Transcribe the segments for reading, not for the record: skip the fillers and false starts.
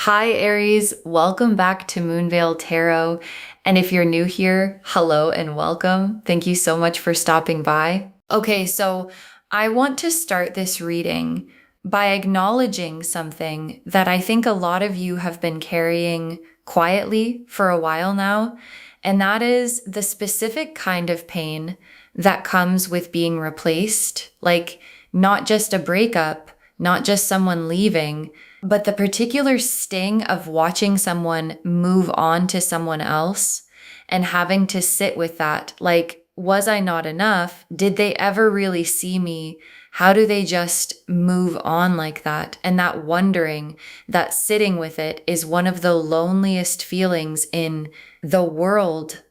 Hi, Aries. Welcome back to Moonveil Tarot. And if you're new here, hello and welcome. Thank you so much for stopping by. Okay, so I want to start this reading by acknowledging something that I think a lot of you have been carrying quietly for a while now, and that is the specific kind of pain that comes with being replaced. Like, not just a breakup, not just someone leaving, but the particular sting of watching someone move on to someone else and having to sit with that. Like, was I not enough? Did they ever really see me? How do they just move on like that? And that wondering, that sitting with it is one of the loneliest feelings in the world.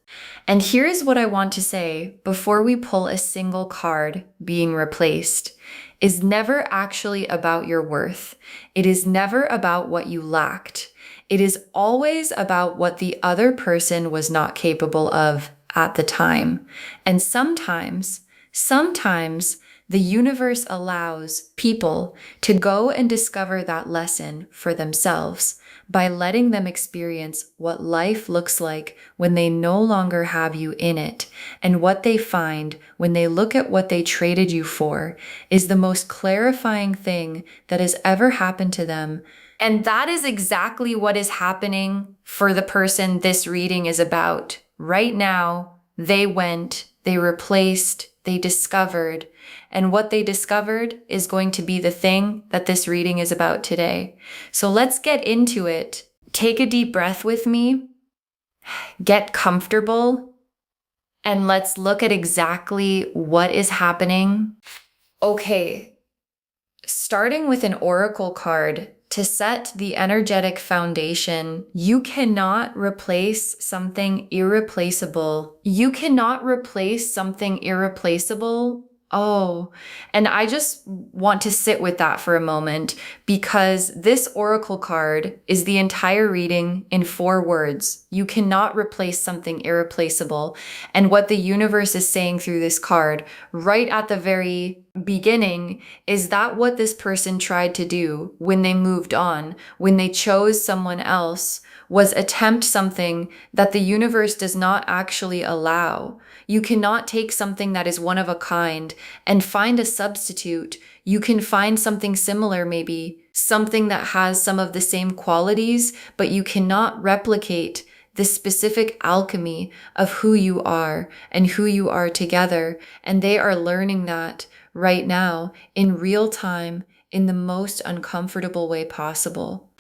And here's what I want to say before we pull a single card being replaced is never actually about your worth. It is never about what you lacked. It is always about what the other person was not capable of at the time. And sometimes the universe allows people to go and discover that lesson for themselves by letting them experience what life looks like when they no longer have you in it. And what they find when they look at what they traded you for is the most clarifying thing that has ever happened to them. And that is exactly what is happening for the person this reading is about. Right now, they went, they replaced, they discovered, and what they discovered is going to be the thing that this reading is about today. So let's get into it. Take a deep breath with me, get comfortable, and let's look at exactly what is happening. Okay, starting with an oracle card to set the energetic foundation, you cannot replace something irreplaceable. You cannot replace something irreplaceable. Oh, and I just want to sit with that for a moment because this oracle card is the entire reading in 4 words. You cannot replace something irreplaceable. And what the universe is saying through this card right at the very beginning is that what this person tried to do when they moved on, when they chose someone else, was attempt something that the universe does not actually allow. You cannot take something that is one of a kind and find a substitute. You can find something similar, maybe something that has some of the same qualities, but you cannot replicate the specific alchemy of who you are and who you are together. And they are learning that right now in real time in the most uncomfortable way possible.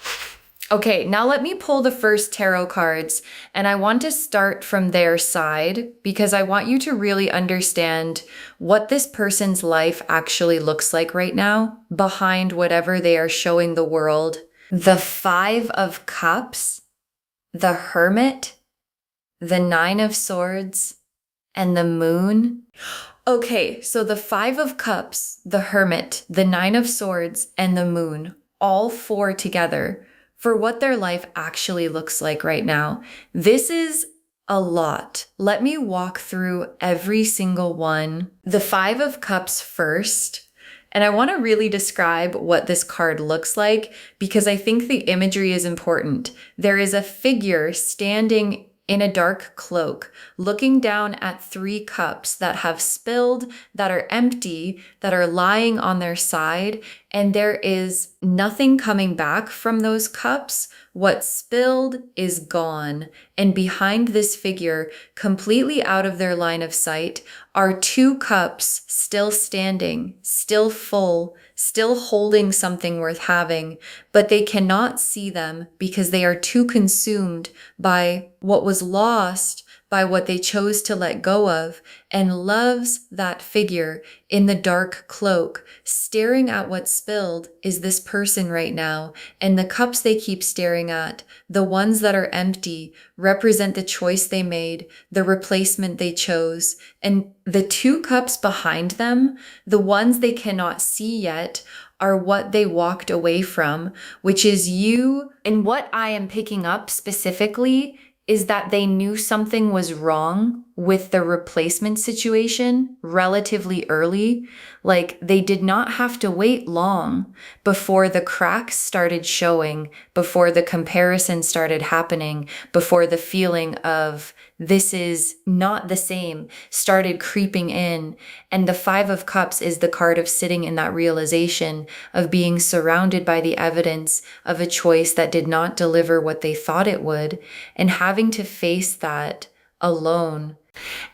Okay, now let me pull the first tarot cards, and I want to start from their side because I want you to really understand what this person's life actually looks like right now behind whatever they are showing the world. The 5 of Cups, the Hermit, the 9 of Swords, and the Moon. Okay, so the 5 of Cups, the Hermit, the 9 of Swords, and the Moon, all 4 together for what their life actually looks like right now. This is a lot. Let me walk through every single one. The 5 of Cups first. And I want to really describe what this card looks like because I think the imagery is important. There is a figure standing in a dark cloak, looking down at 3 cups that have spilled, that are empty, that are lying on their side, and there is nothing coming back from those cups. What spilled is gone. And behind this figure, completely out of their line of sight, are 2 cups still standing, still full, still holding something worth having, but they cannot see them because they are too consumed by what was lost, by what they chose to let go of, and loves that figure in the dark cloak. Staring at what spilled is this person right now, and the cups they keep staring at, the ones that are empty, represent the choice they made, the replacement they chose. And the 2 cups behind them, the ones they cannot see yet, are what they walked away from, which is you. And what I am picking up specifically is that they knew something was wrong with the replacement situation relatively early. Like they did not have to wait long before the cracks started showing, before the comparison started happening, before the feeling of this is not the same started creeping in. And the Five of Cups is the card of sitting in that realization of being surrounded by the evidence of a choice that did not deliver what they thought it would, and having to face that alone.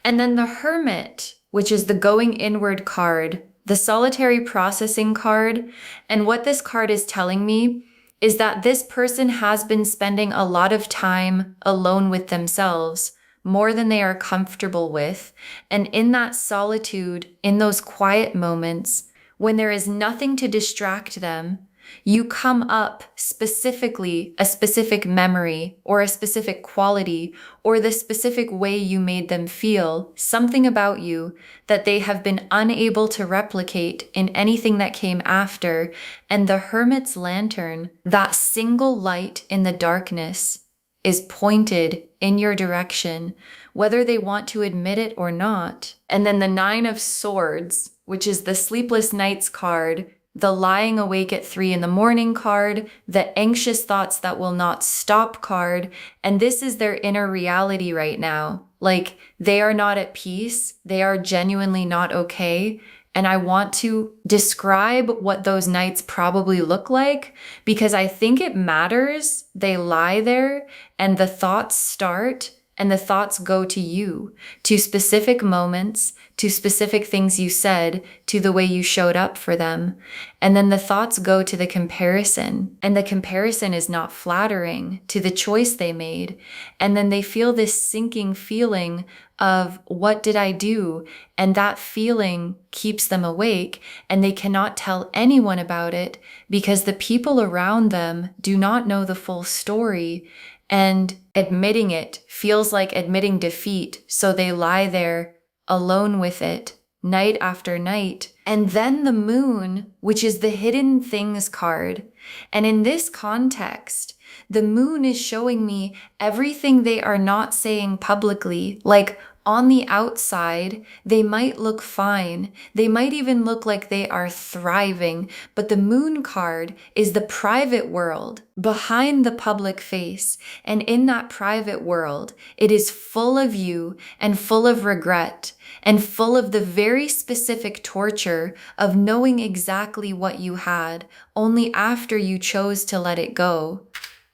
And then the Hermit, which is the going inward card, the solitary processing card. And what this card is telling me is that this person has been spending a lot of time alone with themselves, more than they are comfortable with. And in that solitude, in those quiet moments, when there is nothing to distract them, you come up specifically a specific memory or a specific quality or the specific way you made them feel, something about you that they have been unable to replicate in anything that came after. And the Hermit's lantern, that single light in the darkness, is pointed in your direction, whether they want to admit it or not. And then the Nine of Swords, which is the sleepless nights card, the lying awake at 3 a.m. card, the anxious thoughts that will not stop card. And this is their inner reality right now. Like they are not at peace. They are genuinely not okay. And I want to describe what those nights probably look like because I think it matters. They lie there and the thoughts start and the thoughts go to you, to specific moments, to specific things you said, to the way you showed up for them. And then the thoughts go to the comparison, and the comparison is not flattering to the choice they made. And then they feel this sinking feeling of what did I do? And that feeling keeps them awake, and they cannot tell anyone about it because the people around them do not know the full story. And admitting it feels like admitting defeat. So they lie there alone with it night after night. And then the Moon, which is the hidden things card. And in this context, the Moon is showing me everything they are not saying publicly. Like on the outside, they might look fine. They might even look like they are thriving. But the Moon card is the private world behind the public face. And in that private world, it is full of you and full of regret and full of the very specific torture of knowing exactly what you had only after you chose to let it go.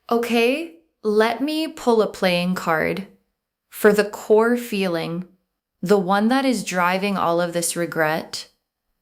Okay, let me pull a playing card for the core feeling, the one that is driving all of this regret,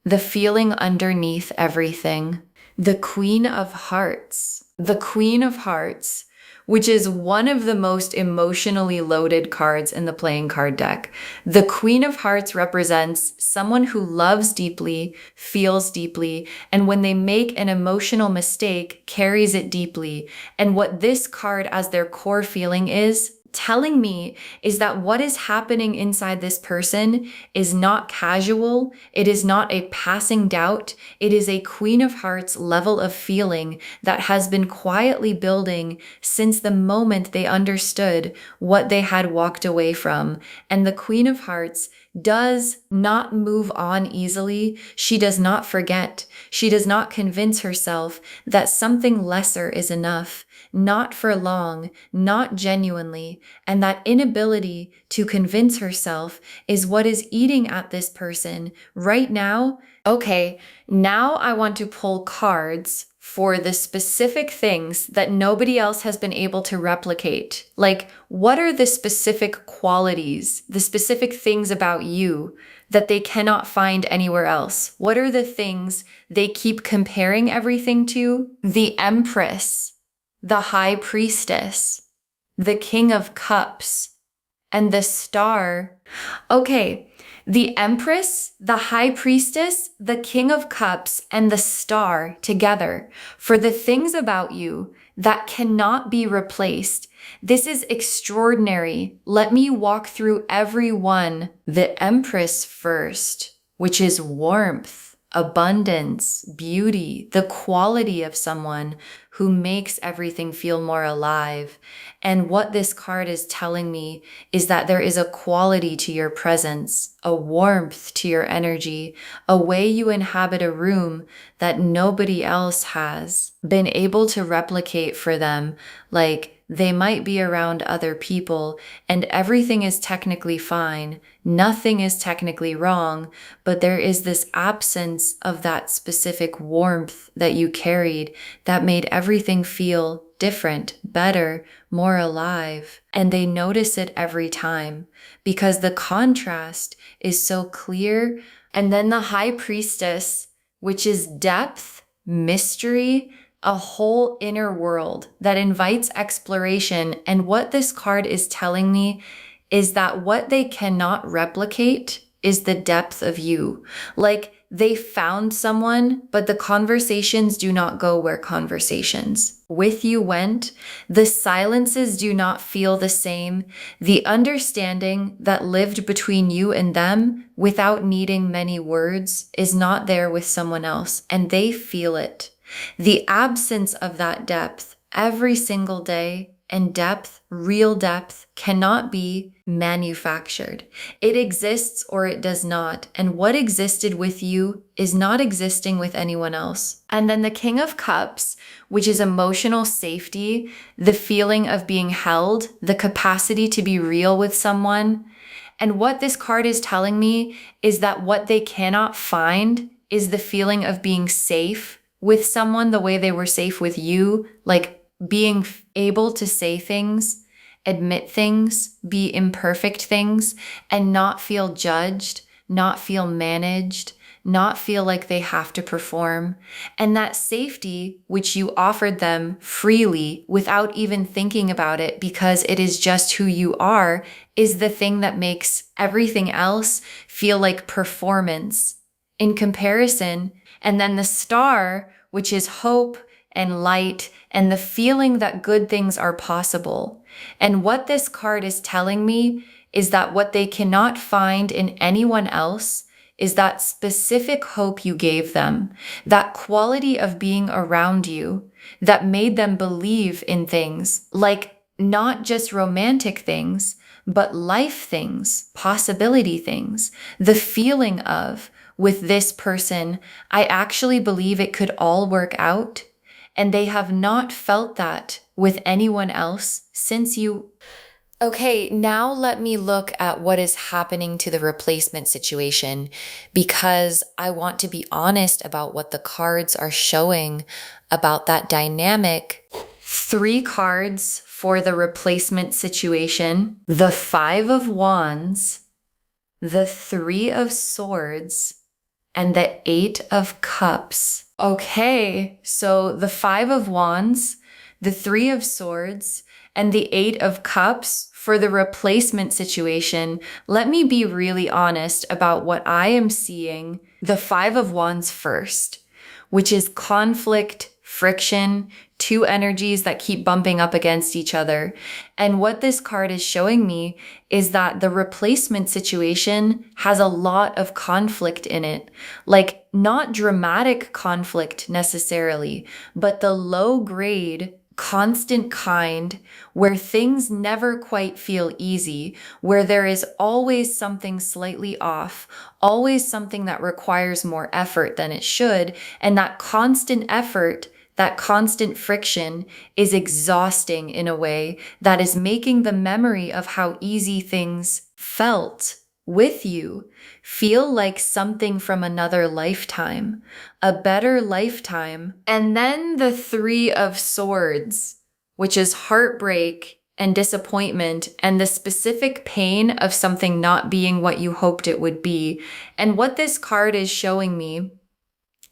the feeling underneath everything, the Queen of Hearts. The Queen of Hearts, which is one of the most emotionally loaded cards in the playing card deck. The Queen of Hearts represents someone who loves deeply, feels deeply, and when they make an emotional mistake, carries it deeply. And what this card as their core feeling is telling me is that what is happening inside this person is not casual. It is not a passing doubt. It is a Queen of Hearts level of feeling that has been quietly building since the moment they understood what they had walked away from. And the Queen of Hearts does not move on easily. She does not forget. She does not convince herself that something lesser is enough. Not for long, not genuinely, and that inability to convince herself is what is eating at this person right now. Okay, now I want to pull cards for the specific things that nobody else has been able to replicate. Like, what are the specific qualities, the specific things about you that they cannot find anywhere else? What are the things they keep comparing everything to? The Empress, the High Priestess, the King of Cups, and the Star. Okay, the Empress, the High Priestess, the King of Cups, and the Star together for the things about you that cannot be replaced. This is extraordinary. Let me walk through every one. The Empress first, which is warmth, abundance, beauty, the quality of someone who makes everything feel more alive. And what this card is telling me is that there is a quality to your presence, a warmth to your energy, a way you inhabit a room that nobody else has been able to replicate for them. Like, they might be around other people and everything is technically fine. Nothing is technically wrong, but there is this absence of that specific warmth that you carried that made everything feel different, better, more alive. And they notice it every time because the contrast is so clear. And then the High Priestess, which is depth, mystery, a whole inner world that invites exploration. And what this card is telling me is that what they cannot replicate is the depth of you. Like, they found someone, but the conversations do not go where conversations with you went. The silences do not feel the same. The understanding that lived between you and them without needing many words is not there with someone else, and they feel it. The absence of that depth every single day, and depth, real depth, cannot be manufactured. It exists or it does not. And what existed with you is not existing with anyone else. And then the King of Cups, which is emotional safety, the feeling of being held, the capacity to be real with someone. And what this card is telling me is that what they cannot find is the feeling of being safe with someone the way they were safe with you, like being able to say things, admit things, be imperfect things, and not feel judged, not feel managed, not feel like they have to perform. And that safety, which you offered them freely without even thinking about it because it is just who you are, is the thing that makes everything else feel like performance in comparison. And then the Star, which is hope and light and the feeling that good things are possible. And what this card is telling me is that what they cannot find in anyone else is that specific hope you gave them, that quality of being around you that made them believe in things, like not just romantic things, but life things, possibility things, the feeling of, with this person, I actually believe it could all work out. And they have not felt that with anyone else since you. Okay, now let me look at what is happening to the replacement situation, because I want to be honest about what the cards are showing about that dynamic. 3 cards for the replacement situation: the 5 of Wands, the 3 of Swords, and the 8 of Cups. Okay, so the 5 of Wands, the 3 of Swords, and the 8 of Cups for the replacement situation. Let me be really honest about what I am seeing. The 5 of Wands first, which is conflict, friction, 2 energies that keep bumping up against each other. And what this card is showing me is that the replacement situation has a lot of conflict in it. Like, not dramatic conflict necessarily, but the low grade, constant kind, where things never quite feel easy, where there is always something slightly off, always something that requires more effort than it should. And that constant effort, that constant friction is exhausting in a way that is making the memory of how easy things felt with you feel like something from another lifetime, a better lifetime. And then the 3 of Swords, which is heartbreak and disappointment and the specific pain of something not being what you hoped it would be. And what this card is showing me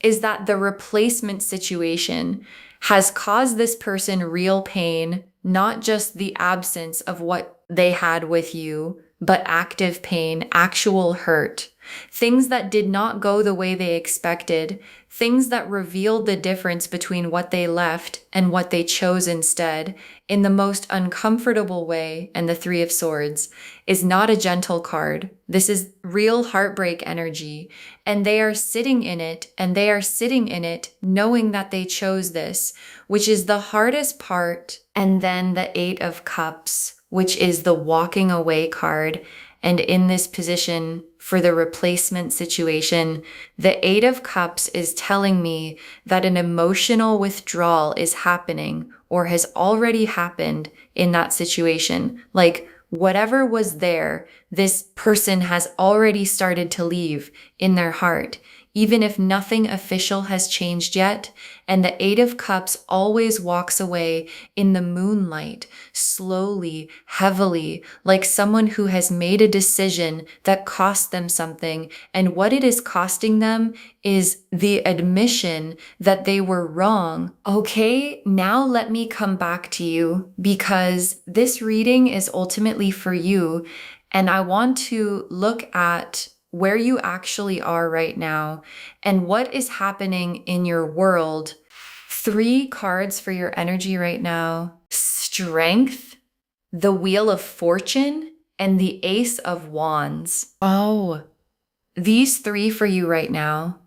is that the replacement situation has caused this person real pain, not just the absence of what they had with you, but active pain, actual hurt. things that did not go the way they expected, things that revealed the difference between what they left and what they chose instead in the most uncomfortable way. And the Three of Swords is not a gentle card. This is real heartbreak energy. And they are sitting in it, and they are sitting in it knowing that they chose this, which is the hardest part. And then the Eight of Cups, which is the walking away card. And in this position for the replacement situation, the Eight of Cups is telling me that an emotional withdrawal is happening or has already happened in that situation. Like whatever was there, this person has already started to leave in their heart, even if nothing official has changed yet. And the Eight of Cups always walks away in the moonlight, slowly, heavily, like someone who has made a decision that cost them something. And what it is costing them is the admission that they were wrong. Okay, now let me come back to you because this reading is ultimately for you. And I want to look at where you actually are right now and what is happening in your world. 3 cards for your energy right now: Strength, the Wheel of Fortune, and the Ace of Wands. Oh, these 3 for you right now.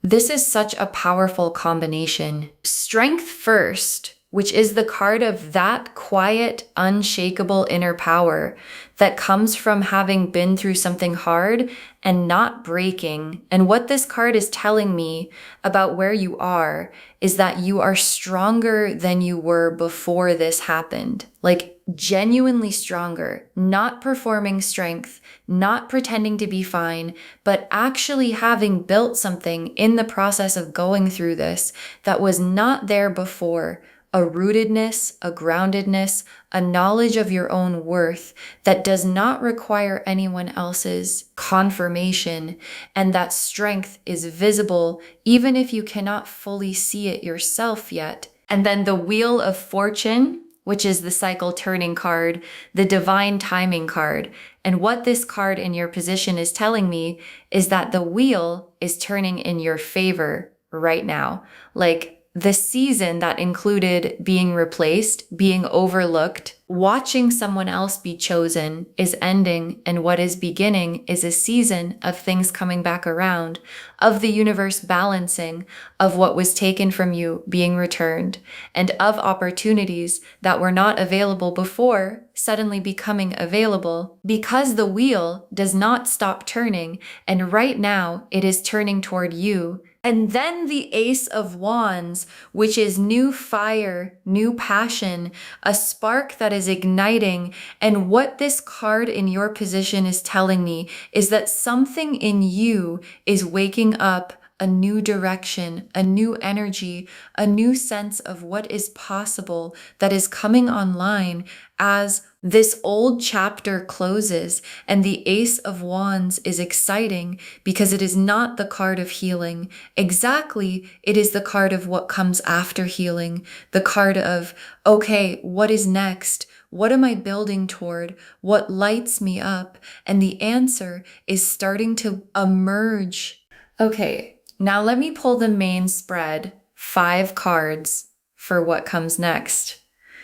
This is such a powerful combination. Strength first, which is the card of that quiet, unshakable inner power that comes from having been through something hard and not breaking. And what this card is telling me about where you are is that you are stronger than you were before this happened. Like genuinely stronger, not performing strength, not pretending to be fine, but actually having built something in the process of going through this that was not there before. A rootedness, a groundedness, a knowledge of your own worth that does not require anyone else's confirmation, and that strength is visible even if you cannot fully see it yourself yet. And then the Wheel of Fortune, which is the cycle turning card, the divine timing card. And what this card in your position is telling me is that the wheel is turning in your favor right now. Like, the season that included being replaced, being overlooked, watching someone else be chosen is ending, and what is beginning is a season of things coming back around, of the universe balancing, of what was taken from you being returned, and of opportunities that were not available before suddenly becoming available, because the wheel does not stop turning, and right now it is turning toward you. And then the Ace of Wands, which is new fire, new passion, a spark that is igniting. And what this card in your position is telling me is that something in you is waking up a new direction, a new energy, a new sense of what is possible that is coming online as this old chapter closes. And the Ace of Wands is exciting because it is not the card of healing. Exactly, it is the card of what comes after healing, the card of, okay, what is next? What am I building toward? What lights me up? And the answer is starting to emerge. Okay. Now let me pull the main spread, 5 cards for what comes next.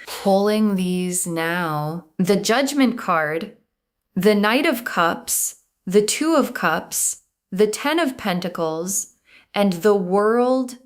Pulling these now. The Judgment card, the Knight of Cups, the Two of Cups, the Ten of Pentacles, and the World.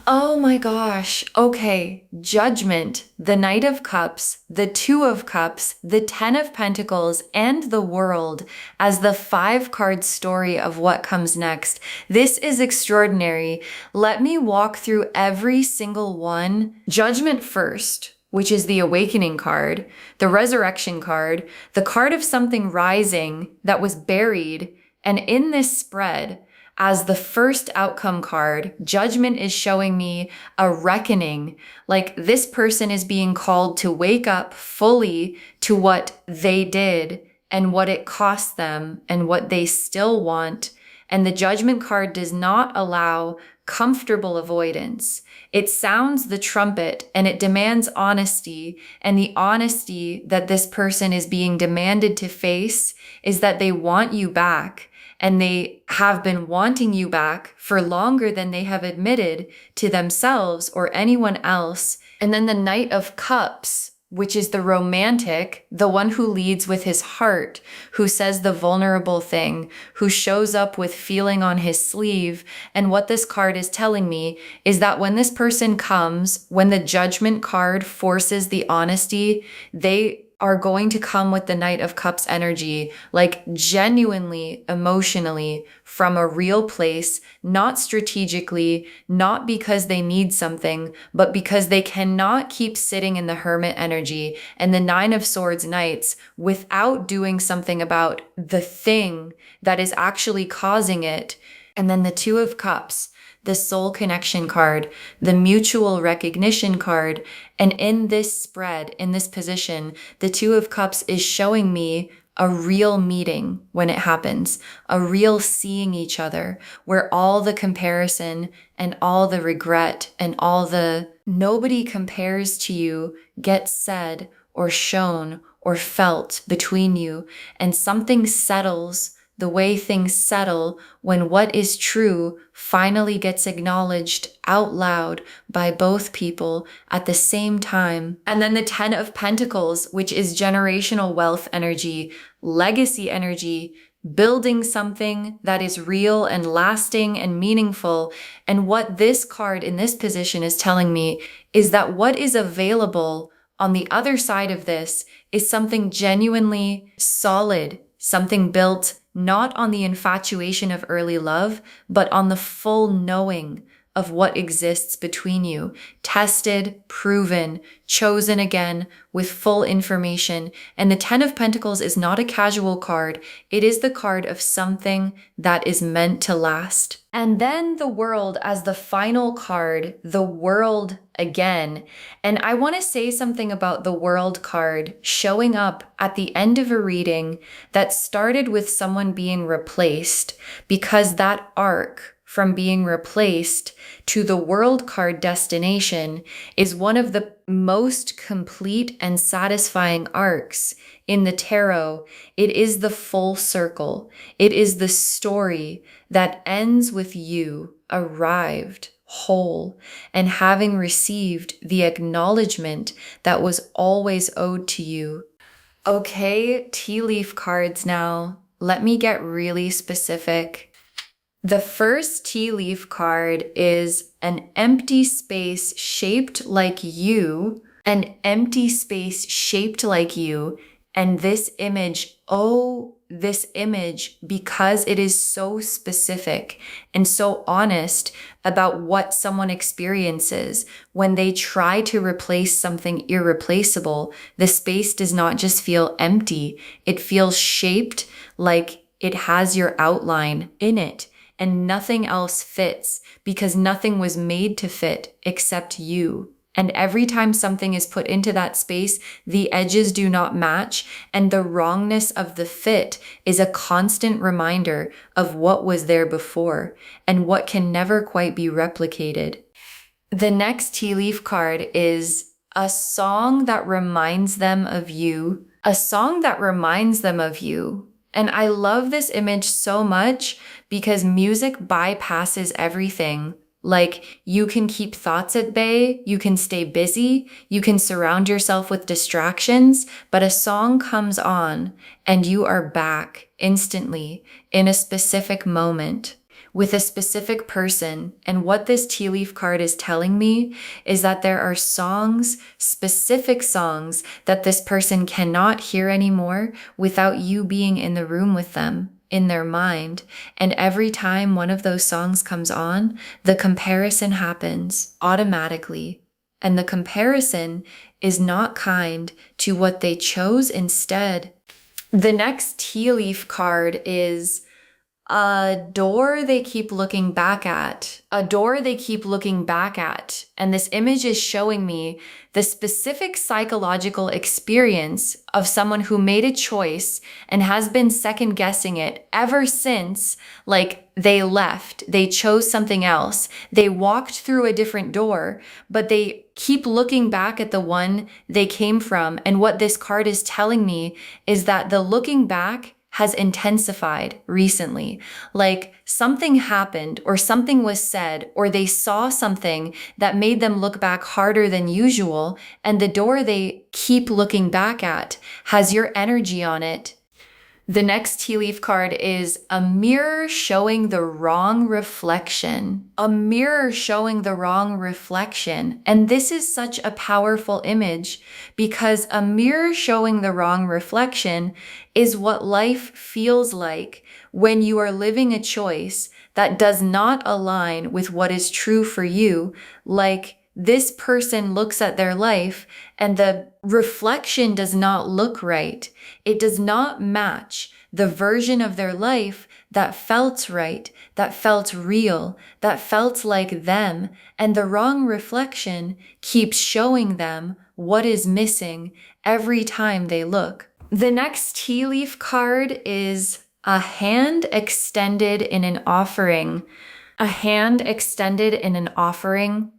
Oh my gosh. Okay. Judgment, the Knight of Cups, the Two of Cups, the Ten of Pentacles, and the World as the 5-card story of what comes next. This is extraordinary. Let me walk through every single one. Judgment first, which is the Awakening card, the Resurrection card, the card of something rising that was buried. And in this spread, as the first outcome card, Judgment is showing me a reckoning. Like this person is being called to wake up fully to what they did and what it cost them and what they still want. And the Judgment card does not allow comfortable avoidance. It sounds the trumpet and it demands honesty. And the honesty that this person is being demanded to face is that they want you back. and they have been wanting you back for longer than they have admitted to themselves or anyone else. And then the Knight of Cups, which is the romantic, the one who leads with his heart, who says the vulnerable thing, who shows up with feeling on his sleeve. And what this card is telling me is that when this person comes, when the Judgment card forces the honesty, they are going to come with the Knight of Cups energy, like genuinely, emotionally, from a real place, not strategically, not because they need something, but because they cannot keep sitting in the Hermit energy and the Nine of Swords Knights without doing something about the thing that is actually causing it. And then the Two of Cups, the soul connection card, the mutual recognition card. And in this spread, in this position, the Two of Cups is showing me a real meeting when it happens, a real seeing each other, where all the comparison and all the regret and all the nobody compares to you gets said or shown or felt between you, and something settles the way things settle when what is true finally gets acknowledged out loud by both people at the same time. And then the Ten of Pentacles, which is generational wealth energy, legacy energy, building something that is real and lasting and meaningful. And what this card in this position is telling me is that what is available on the other side of this is something genuinely solid, something built not on the infatuation of early love, but on the full knowing of what exists between you, tested, proven, chosen again with full information. And the Ten of Pentacles is not a casual card. It is the card of something that is meant to last. And then the World as the final card, the World again. And I want to say something about the World card showing up at the end of a reading that started with someone being replaced, because that arc from being replaced to the World card destination is one of the most complete and satisfying arcs in the tarot. It is the full circle. It is the story that ends with you arrived whole and having received the acknowledgement that was always owed to you. Okay, tea leaf cards now. Let me get really specific. The first tea leaf card is an empty space shaped like you, an empty space shaped like you. And this image, this image, because it is so specific and so honest about what someone experiences when they try to replace something irreplaceable, the space does not just feel empty. It feels shaped like it has your outline in it. And nothing else fits because nothing was made to fit except you. And every time something is put into that space, the edges do not match, and the wrongness of the fit is a constant reminder of what was there before and what can never quite be replicated. The next tea leaf card is a song that reminds them of you, a song that reminds them of you. And I love this image so much because music bypasses everything. Like, you can keep thoughts at bay, you can stay busy, you can surround yourself with distractions, but a song comes on and you are back instantly in a specific moment with a specific person. And what this tea leaf card is telling me is that there are songs, specific songs, that this person cannot hear anymore without you being in the room with them, in their mind. And every time one of those songs comes on, the comparison happens automatically. And the comparison is not kind to what they chose instead. The next tea leaf card is a door they keep looking back at, a door they keep looking back at. And this image is showing me the specific psychological experience of someone who made a choice and has been second guessing it ever since, like, they left, they chose something else, they walked through a different door, but they keep looking back at the one they came from. And what this card is telling me is that the looking back has intensified recently. Like something happened or something was said or they saw something that made them look back harder than usual, and the door they keep looking back at has your energy on it. The next tea leaf card is a mirror showing the wrong reflection. A mirror showing the wrong reflection. And this is such a powerful image because a mirror showing the wrong reflection is what life feels like when you are living a choice that does not align with what is true for you. Like this person looks at their life and the reflection does not look right. It does not match the version of their life that felt right, that felt real, that felt like them. And the wrong reflection keeps showing them what is missing every time they look. The next tea leaf card is a hand extended in an offering. A hand extended in an offering,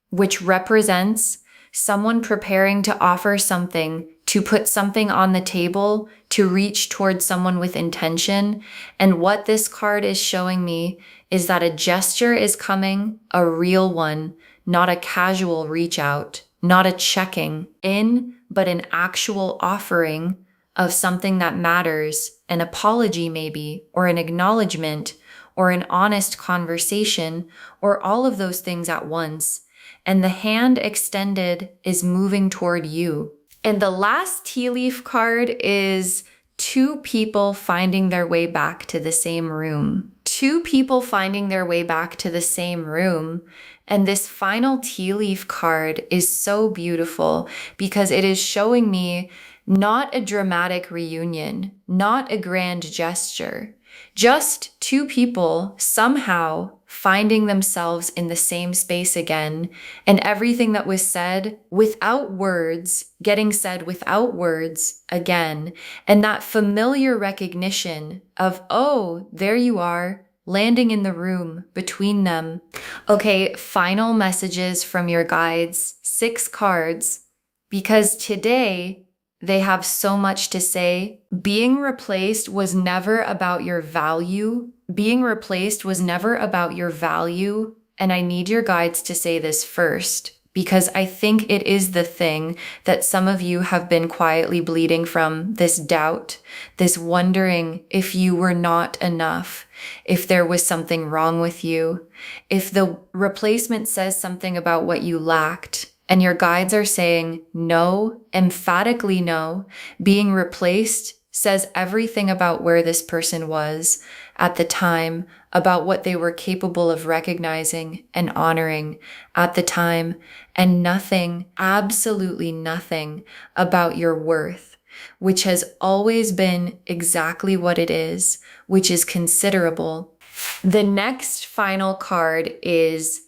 which represents someone preparing to offer something, to put something on the table, to reach towards someone with intention. And what this card is showing me is that a gesture is coming, a real one, not a casual reach out, not a checking in, but an actual offering of something that matters, an apology maybe, or an acknowledgement, or an honest conversation, or all of those things at once. And the hand extended is moving toward you. And the last tea leaf card is two people finding their way back to the same room. Two people finding their way back to the same room. And this final tea leaf card is so beautiful because it is showing me not a dramatic reunion, not a grand gesture, just two people somehow finding themselves in the same space again, and everything that was said without words, getting said without words again, and that familiar recognition of, oh, there you are, landing in the room between them. Okay, final messages from your guides, 6 cards, because today they have so much to say. Being replaced was never about your value. Being replaced was never about your value. And I need your guides to say this first, because I think it is the thing that some of you have been quietly bleeding from, this doubt, this wondering if you were not enough, if there was something wrong with you, if the replacement says something about what you lacked. And your guides are saying no, emphatically no. Being replaced says everything about where this person was at the time, about what they were capable of recognizing and honoring at the time, and nothing, absolutely nothing about your worth, which has always been exactly what it is, which is considerable. The next final card is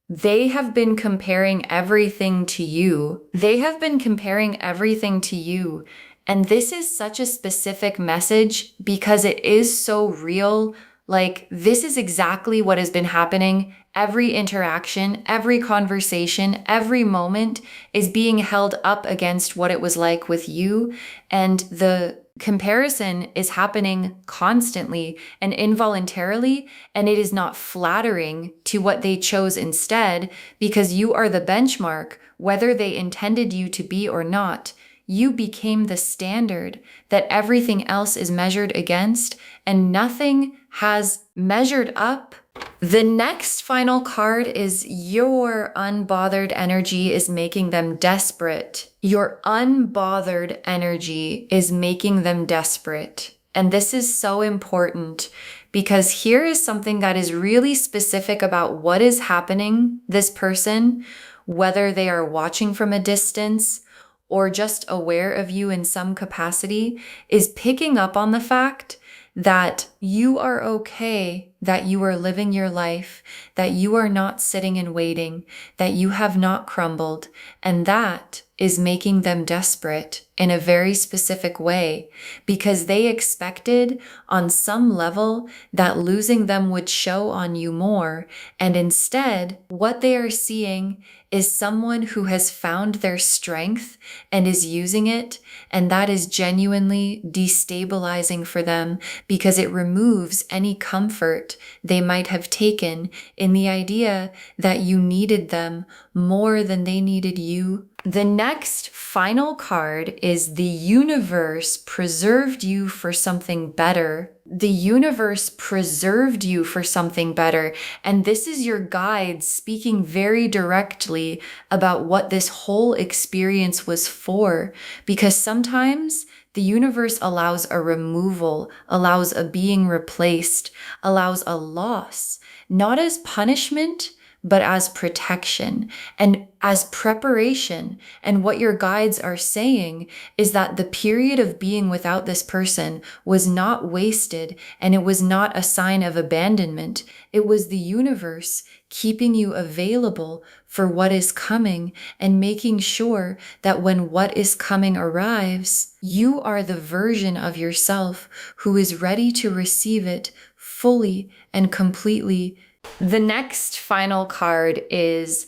they have been comparing everything to you. They have been comparing everything to you. And this is such a specific message because it is so real. Like, this is exactly what has been happening. Every interaction, every conversation, every moment is being held up against what it was like with you. And the comparison is happening constantly and involuntarily, and it is not flattering to what they chose instead, because you are the benchmark, whether they intended you to be or not. You became the standard that everything else is measured against, and nothing has measured up. The next final card is your unbothered energy is making them desperate. Your unbothered energy is making them desperate. And this is so important because here is something that is really specific about what is happening. This person, whether they are watching from a distance or just aware of you in some capacity, is picking up on the fact that you are okay, that you are living your life, that you are not sitting and waiting, that you have not crumbled, and that is making them desperate in a very specific way because they expected on some level that losing them would show on you more. And instead, what they are seeing is someone who has found their strength and is using it. And that is genuinely destabilizing for them because it removes any comfort they might have taken in the idea that you needed them more than they needed you. The next final card is the universe preserved you for something better. The universe preserved you for something better. And this is your guide speaking very directly about what this whole experience was for. Because sometimes the universe allows a removal, allows a being replaced, allows a loss, not as punishment, but as protection and as preparation. And what your guides are saying is that the period of being without this person was not wasted, and it was not a sign of abandonment. It was the universe keeping you available for what is coming and making sure that when what is coming arrives, you are the version of yourself who is ready to receive it fully and completely. The next final card is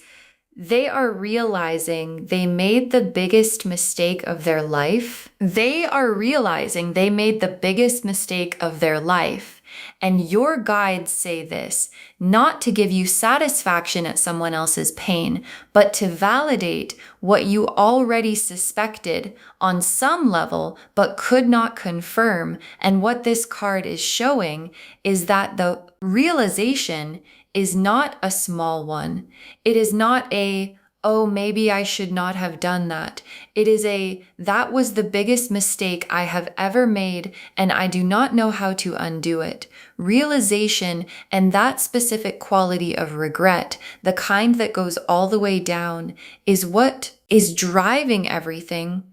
they are realizing they made the biggest mistake of their life. They are realizing they made the biggest mistake of their life. And your guides say this, not to give you satisfaction at someone else's pain, but to validate what you already suspected on some level, but could not confirm. And what this card is showing is that the realization is not a small one. It is not a, oh, maybe I should not have done that. It is a, that was the biggest mistake I have ever made, and I do not know how to undo it. Realization and that specific quality of regret, the kind that goes all the way down, is what is driving everything.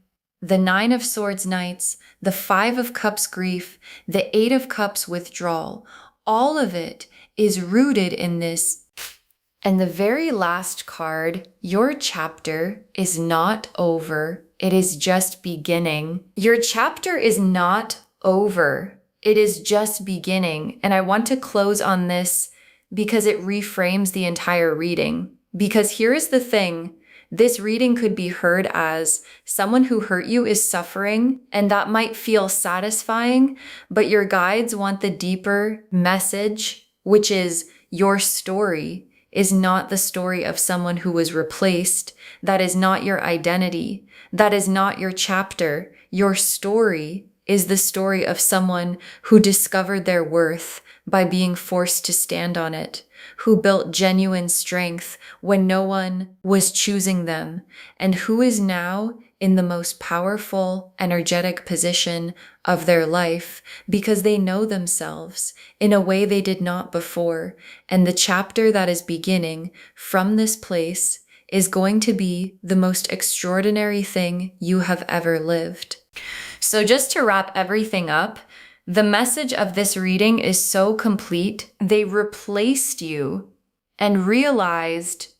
The Nine of Swords Knights, the Five of Cups grief, the Eight of Cups withdrawal, all of it is rooted in this. And the very last card, your chapter is not over. It is just beginning. Your chapter is not over. It is just beginning. And I want to close on this because it reframes the entire reading. Because here is the thing. This reading could be heard as someone who hurt you is suffering, and that might feel satisfying, but your guides want the deeper message, which is your story is not the story of someone who was replaced. That is not your identity. That is not your chapter. Your story is the story of someone who discovered their worth by being forced to stand on it, who built genuine strength when no one was choosing them, and who is now in the most powerful, energetic position of their life because they know themselves in a way they did not before. And the chapter that is beginning from this place is going to be the most extraordinary thing you have ever lived. So just to wrap everything up, the message of this reading is so complete. They replaced you and realized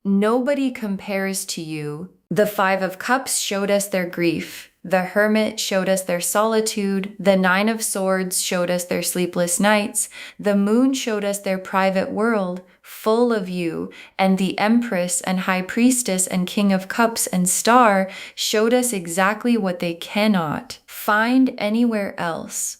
nobody compares to you. The Five of Cups showed us their grief. The Hermit showed us their solitude. The Nine of Swords showed us their sleepless nights. The Moon showed us their private world, full of you. And the Empress and High Priestess and King of Cups and Star showed us exactly what they cannot find anywhere else,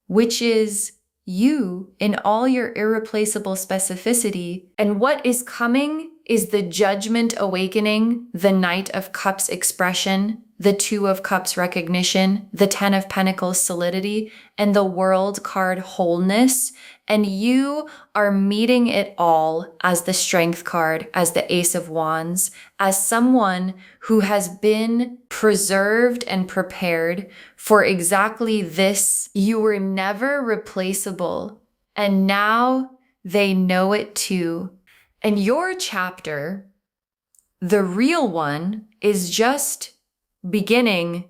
which is you in all your irreplaceable specificity. And what is coming is the Judgment awakening, the Knight of Cups expression, the Two of Cups recognition, the Ten of Pentacles solidity, and the World card wholeness. And you are meeting it all as the Strength card, as the Ace of Wands, as someone who has been preserved and prepared for exactly this. You were never replaceable, and now they know it too. And your chapter, the real one, is just beginning.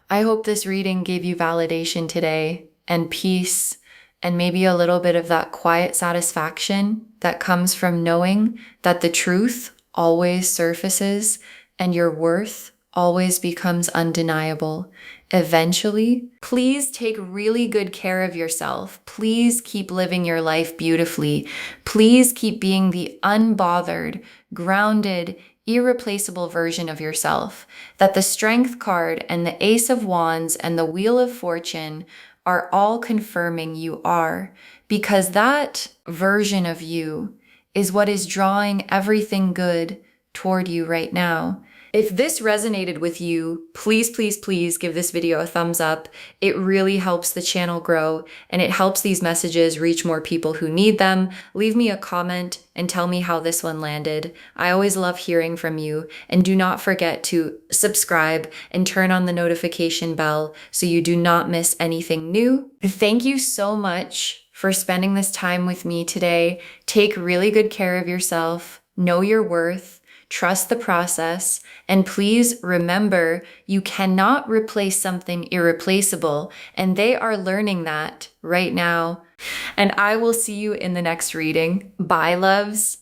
I hope this reading gave you validation today and peace and maybe a little bit of that quiet satisfaction that comes from knowing that the truth always surfaces and your worth always becomes undeniable. Eventually, please take really good care of yourself. Please keep living your life beautifully. Please keep being the unbothered, grounded, irreplaceable version of yourself. That the Strength card and the Ace of Wands and the Wheel of Fortune are all confirming you are, because that version of you is what is drawing everything good toward you right now. If this resonated with you, please, please, please give this video a thumbs up. It really helps the channel grow and it helps these messages reach more people who need them. Leave me a comment and tell me how this one landed. I always love hearing from you, and do not forget to subscribe and turn on the notification bell so you do not miss anything new. Thank you so much for spending this time with me today. Take really good care of yourself. Know your worth. Trust the process, and please remember you cannot replace something irreplaceable, and they are learning that right now. And I will see you in the next reading. Bye, loves.